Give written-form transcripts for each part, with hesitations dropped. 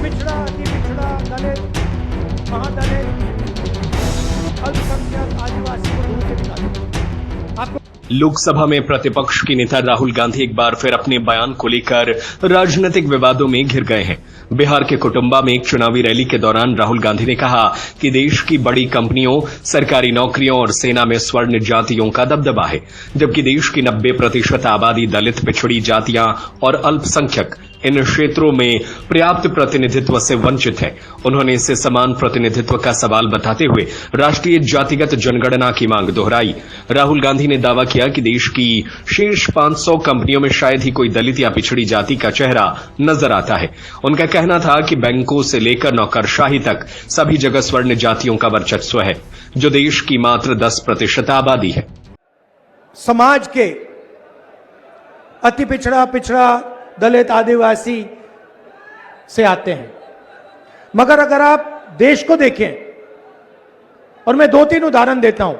पिछड़ा, अति पिछड़ा, दलित, महादलित, अल्पसंख्यक, आदिवासी को ढूंढ के निकाले। आपको लोकसभा में प्रतिपक्ष की नेता राहुल गांधी एक बार फिर अपने बयान को लेकर राजनीतिक विवादों में घिर गए हैं। बिहार के कुटुंबा में एक चुनावी रैली के दौरान राहुल गांधी ने कहा कि देश की बड़ी कंपनियों, सरकारी नौकरियों और सेना में स्वर्ण जातियों का दबदबा है, जबकि देश की 90% आबादी दलित, पिछड़ी जातियां और अल्पसंख्यक इन क्षेत्रों में पर्याप्त प्रतिनिधित्व से वंचित है। उन्होंने इसे समान प्रतिनिधित्व का सवाल बताते हुए राष्ट्रीय जातिगत जनगणना की मांग दोहराई। राहुल गांधी ने दावा किया कि देश की शीर्ष 500 कंपनियों में शायद ही कोई दलित या पिछड़ी जाति का चेहरा नजर आता है। उनका कहना था कि बैंकों से लेकर नौकरशाही तक सभी जगह स्वर्ण जातियों का वर्चस्व है, जो देश की मात्र 10% आबादी है। समाज के अति पिछड़ा, दलित, आदिवासी से आते हैं, मगर अगर आप देश को देखें, और मैं 2-3 उदाहरण देता हूं।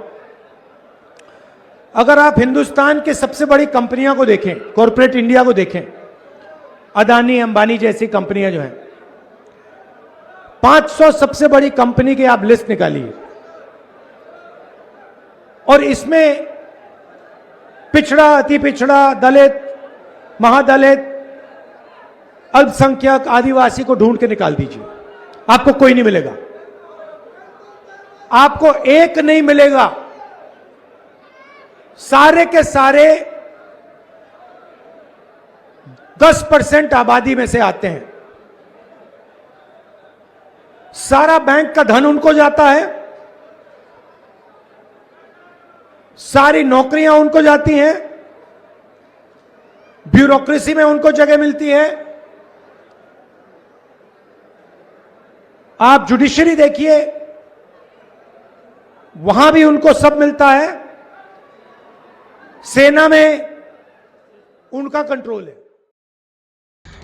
अगर आप हिंदुस्तान के सबसे बड़ी कंपनियों को देखें, कॉर्पोरेट इंडिया को देखें, अदानी, अंबानी जैसी कंपनियां जो हैं, 500 सबसे बड़ी कंपनी की आप लिस्ट निकालिए, और इसमें पिछड़ा, अति पिछड़ा, दलित, महादलित, अल्पसंख्यक, आदिवासी को ढूंढ के निकाल दीजिए, आपको कोई नहीं मिलेगा। आपको एक नहीं मिलेगा। सारे के सारे 10% आबादी में से आते हैं। सारा बैंक का धन उनको जाता है, सारी नौकरियां उनको जाती हैं, ब्यूरोक्रेसी में उनको जगह मिलती है। आप जुडिशरी देखिए, वहां भी उनको सब मिलता है। सेना में उनका कंट्रोल है।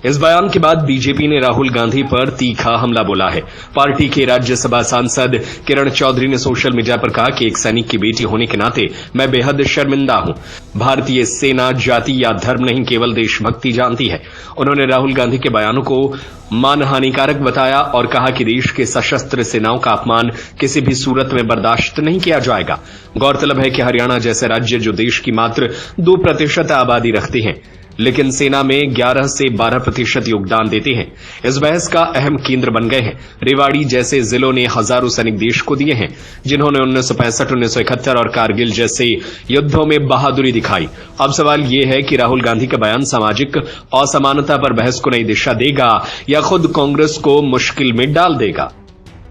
इस बयान के बाद बीजेपी ने राहुल गांधी पर तीखा हमला बोला है। पार्टी के राज्यसभा सांसद किरण चौधरी ने सोशल मीडिया पर कहा कि एक सैनिक की बेटी होने के नाते मैं बेहद शर्मिंदा हूं। भारतीय सेना जाति या धर्म नहीं, केवल देशभक्ति जानती है। उन्होंने राहुल गांधी के बयानों को मानहानिकारक बताया और कहा कि देश के सशस्त्र सेनाओं का अपमान किसी भी सूरत में बर्दाश्त नहीं किया जाएगा। गौरतलब है कि हरियाणा जैसे राज्य जो देश की मात्र 2% आबादी रखते हैं, लेकिन सेना में 11 से 12% योगदान देते हैं, इस बहस का अहम केंद्र बन गए हैं। रेवाड़ी जैसे जिलों ने हजारों सैनिक देश को दिए हैं, जिन्होंने 1965, 1971 और कारगिल जैसे युद्धों में बहादुरी दिखाई। अब सवाल यह है कि राहुल गांधी का बयान सामाजिक असमानता पर बहस को नई दिशा देगा या खुद कांग्रेस को मुश्किल में डाल देगा।